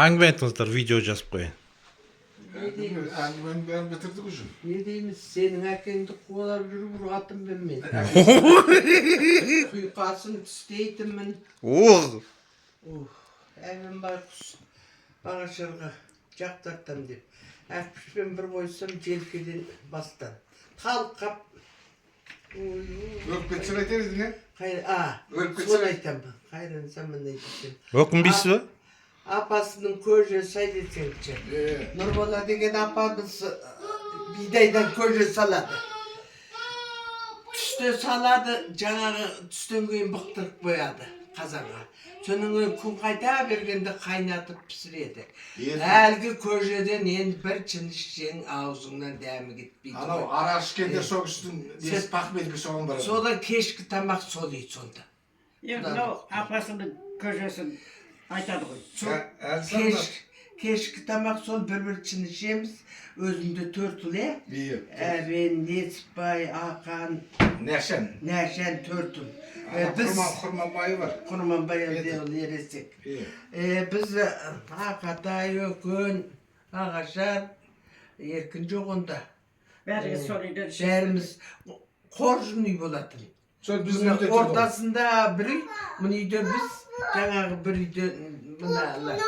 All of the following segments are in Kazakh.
Әңгіме айтыңыздар, видео жазып қояйын. Әңгіменің бәрін бітірдік уже. Не дейміз, сенің әкеңді қуалап жүріп ұратынмын мен. Құйқасын тістейтінмін. Әмін байқұс бағашырға жақтартам деп. Әпішпен бір қойсам желкеден бастан. Қалқап. Өліп кетсен айтар едің, Өліп кетсен сол айтам. Қайран заман айтам. Өкінбейсіз ба? Апасының көже сай десеңші. Нұрбала деген апамыз бидайдан көже салады. Түсте салады, жаңағы түстен кейін бұқтырып қояды қазанға. Соның күн қайта бергенде қайнатып пісіреді. Әлгі көжеден енді бір чыныш жең аузыңнан дәмі кетпейді. Анау ара ішкенде сол үстін дес пахметке соған барады. Содан кешкі тамақ сол үй сонда. Мынау апасының көжесін айтады ғой. Кешкі тамақ сол бір чыныш жеміз. Өзінде 4 ұл, Әбен, Несіпбай, Ақан, Нәшән 4 ұл. Құрманбайы бар. Құрманбай ересек. Біз Ақатай, Өкен, Ағашар, Еркін жоқ онда. Бәріміз қоржын үй болатын. Ортасында бір үй, мұн үйде біз, жаңағы бір үйде мұналар.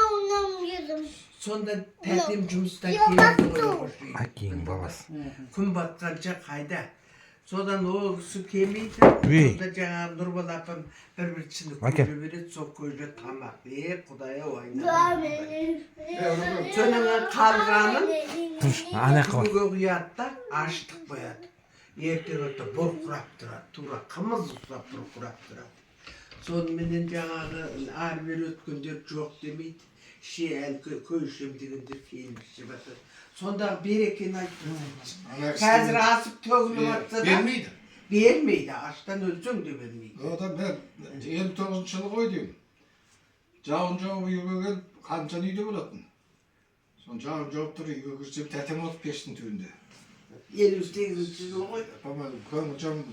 Сонда тәтем жұмыстан келді ғой. Әкең баласы. Күн батқанша қайда. Содан ол кісі келмейді. Сонда жаңағы Нұрбала апам бір чынық көже береді, сол көже тамақ. Құдайы ойнады. Соның қалғанын күнге құятта аштық қояды. Ертең өтті бұрқырап тұрады, тура қымыз ұстап бұрқырап тұрады. Сонымен жаңағы ар-бер өткендер жоқ демейді. Әлгі көшім дегендер келмеші батыр. Сондағы берекені айтты. Қазір асып төгіліп атса да бермейді. Бермейді, аштан өлсең де бермейді. Одан мен 59 жылы ғой деймін. Жауын жауып үйге келіп, қаншан үйде болатын. Сон жауын жауып тұр, үйге кірсем тәтем отып пештің түбінде. 58 жылы ғой. Көңіл жауын,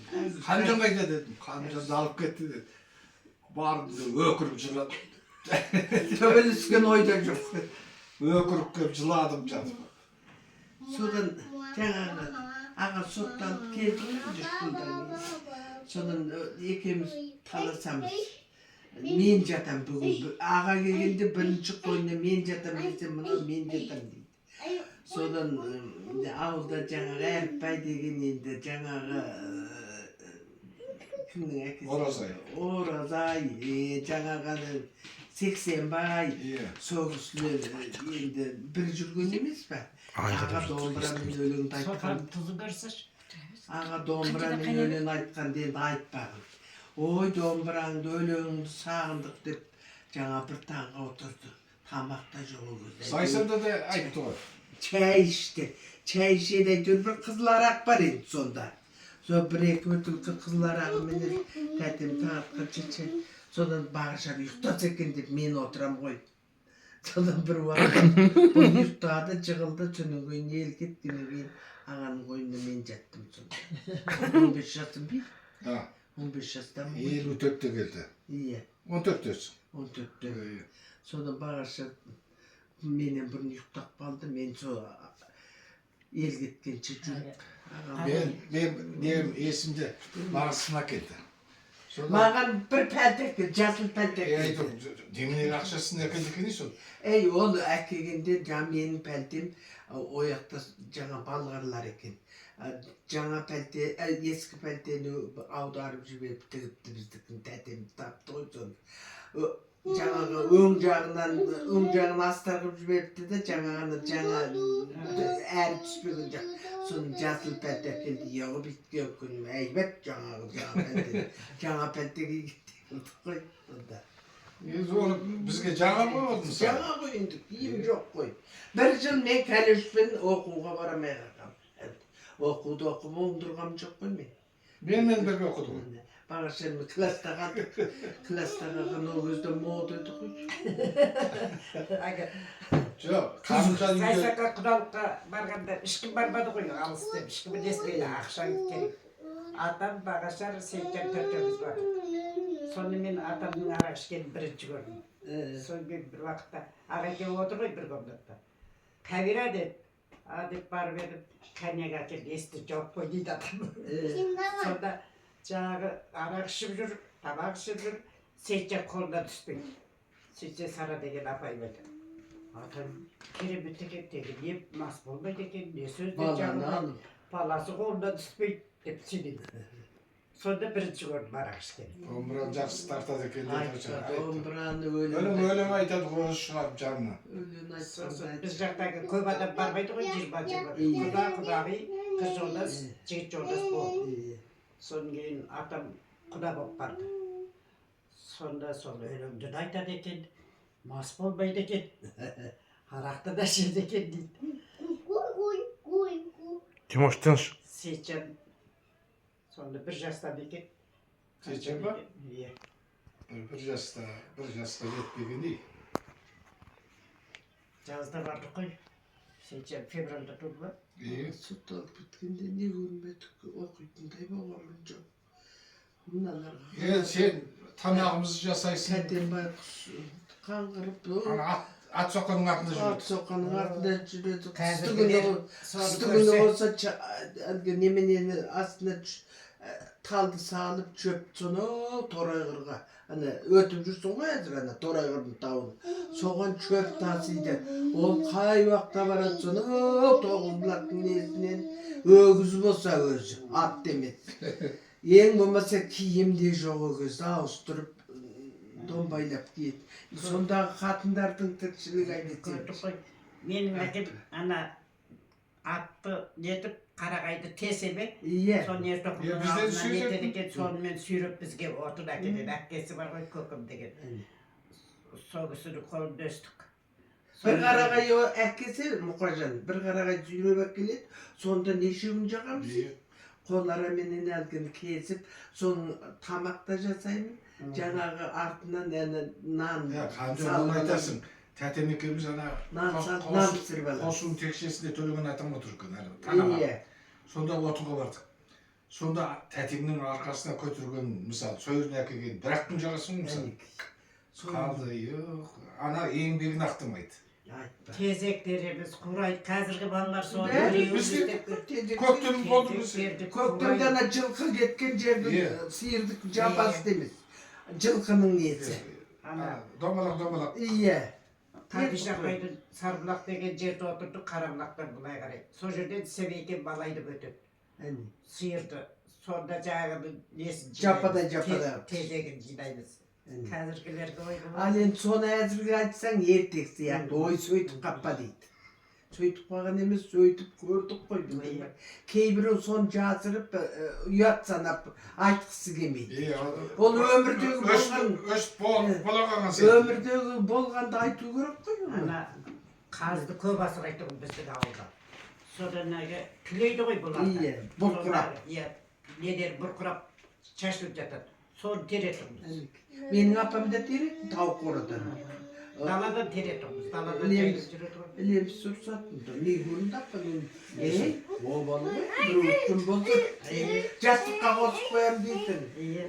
қанжан қайда дедім, қанжанды алып кетті деді. Барымды өкіріп жылады. Төбелескен ойда жоқ. Өкіріп кеп жыладым жатып. Содан жаңағы аға соттанып келді. Содан екеуміз таласамыз. Мен жатам бүгін. Аға келгенде бірінші қойына мен жатам десем, мұна мен жатам дейді. Содан ауылда жаңағы Әріпбай деген енді жаңағы кімнің әкесі? Оразай, жаңағы 80бай, соғысылер енді бір жүрген емес пе? Аға домбырамен өлеңді айтқан. Аға домбырамен өлең айтқан деді айтпағын. Ой, домбыраңды өлеңді сағындық деп жаңа бір таңға отырды. Тамақта жоқ ол кезде. Сайсанда да айтты ғой. Чай ішті. Чай ішеді әйтеуір бір қызыл арақ бар енді сонда. Сол бір-екі бөтелке қызыл арағымен тәтем тағатқан чай. Содан Бағашар ұйықтаса екен деп мен отырам ғой. Содан бір уақыт бұл ұйықтады, жығылды, түнің кейін ел кеткеннен кейін ағаның қойнында мен жаттым сонда. 15 жасым бе? 15 жастамын ғой. 54-те келді. Иә. 14-тесің. 14-те. Содан Бағашар менен бұрын ұйықтап қалды, мен сол ел кеткенше жүріп. Мен есімде мағысына келді. Маған бір пәлтек келді, жасыл пәлтек келді. Демінен ақшасына келді екен сол? Ол әкелгенде менің пәлтем ояқта жаңа балғарлар екен. Жаңа пәлте, ескі пәлтені аударып жіберіп тігіпті біздікін тәтем тапты ғой соны. Жаңағы өң жағын астырғып жіберіпті де жаңа әрі түспеген жақ. Соның жасыл пәлте келді, еғып итке өккенім әйбәт жаңа пәлтеге кетті ғой. Оны бізге жаңа ғой олдың саған? Жаңа ғой енді, ем жоқ қой. Бір жыл мен кәлешпен оқуға барамай қалғам. Оқуды оқып оңдырғам жоқ қой мен. Менімен бірге оқыды ғой. Бағашармен класста қалдық. Класста қалған ол кезде мод еді ғой. Жоқ, Сайсаққа құдалыққа барғанда ешкім бармады ғой, алыс деп, ешкім естімейді, ақшаң керек. Atam Bağaşar Seyitcan Törtemiz var. Sonra men atamның arak ішкенін birinci gördüm. Sonra bir vakitта ağa келіп отыр ғой bir комнатта. Кәбира деді. Деп барып едім, коньяк әкелді, есті жауып қой дейді атам. Сонда жаңағы арақ ішіп жүр, тамақ ішіп жүр, Сейітжан қолына түспейді. Сөйтсе Сара деген апай еді. Атам керемет екен, тегі не мас болмайды екен, не сөзді жаңағы баласы қолына түспейді деп сенеді. Сонда бірінші көрдім арақ ішкен. Домбыраны жақсы тартады екен Айтпа, домбыраны өлең айтады ғой шығарып жанына. өлең айтпаса Біз жақтағы көп адам бармайды ғой 20 құдағи, қыз жолдас, жігіт жолдас болды. Содан кейін атам құда болып барды. Сонда сол өлеңді айтады екен, мас болмайды екен, арақты да ішеді екен дейді. Тимоштың Сейітжан сонда бір жастан екен. Сейітжан ба? Иә. Bir жаста жетпеген ей. Жазда бардық қой. Сейітжан февральда туды ма? Сот алып біткенде не көрмедік, оқитындай болғанмын жоқ. Мыналарға Сен тамағымызды жасайсың. Кәтен байқұс қаңғырып, Ат соққаның артында ат жүреді. соққаның артында жүреді. Қазіргілер Қысты күні болса әлгі неменені астына талды салып чөп соны торайғырға. Ана өтіп жүрсің ғой әзір ана торайғырдың тауын. Соған чөп тасиды. Ол қай уақытта барады соны тоғызбұлақтың несінен өгіз болса өзі, ат демес. Ең болмаса киімде жоқ өгіз ауыстырып домбайлап киеді. Сондағы қатындардың тіршілігі көрдік айтып. қой. Менің әкем ана атты нетіп қарағайды тесеме. Иә. Соны ертоқымның бізден алдына сүйреп- нетеді екен, сонымен сүйреп бізге отын әкеледі. Әкесі бар ғой көкім деген. Сол кісіні қолында өстік. Бір қарағай әкесі Мұқажан, бір қарағай сүйреп әкеледі, сонда неше күн жағамыз. Қолараменен әлгіні кесіп, соның тамақта жасаймын. Жаңағы артынан нан Қанша айтасың. Тәтем екеуміз нан пісіріп алады. қосуын текшесінде төлеген атам отыр екен әлі. Танама. Иә. Сонда отынға бардық. Сонда тәтемнің арқасына көтерген, мысалы, сойырын әкелген бір-ақ күн жағасың мысалы. Қалды, ана еңбегін ақтымайды. Айтпа. Тезек дереміз, қурайды. Қазіргі балалар соны Бәрі Көктем болды біз. Көктемде ана жылқы кеткен жерді сиырдық жапасы демес. Жылқының несі. Домалақ. Иә. Табиша қойдың Сарбұлақ деген жерде отырды, Қарабұлақтан былай қарай. Сол жерден Семейген балайды өтеді. Сиырды. Сонда жаңағы несін Жапада. тезегін жинаймыз. Қазіргілерге ой Ал енді соны әзірге айтсаң ертек сияқты ой сөйтіп қаппа дейді. Сөйтіп қойған емес, сөйтіп көрдік қойды. Кейбірі соны жасырып, ұят санап айтқысы келмейді. Ол өмірдегі болған, Болағанған сен. өмірдегі болғанды айту керек қой. ана қазды көп асырайды ғой біздің ауылда. Содан әге түлейді ғой бұларда. Иә, бұрқырап. Иә, недер бұрқырап шашылып жатады. Соны теретіміз. Менің апам да теретін тауық қорадан. Даладан теретіміз. Даладан Білеміз. жайылып жүреді ғой. Лемс сұрсатын да. Не көрінді апаның? О, балы ғой. Бір өткен болды. Жастыққа қосып қоям дейтін. Иә.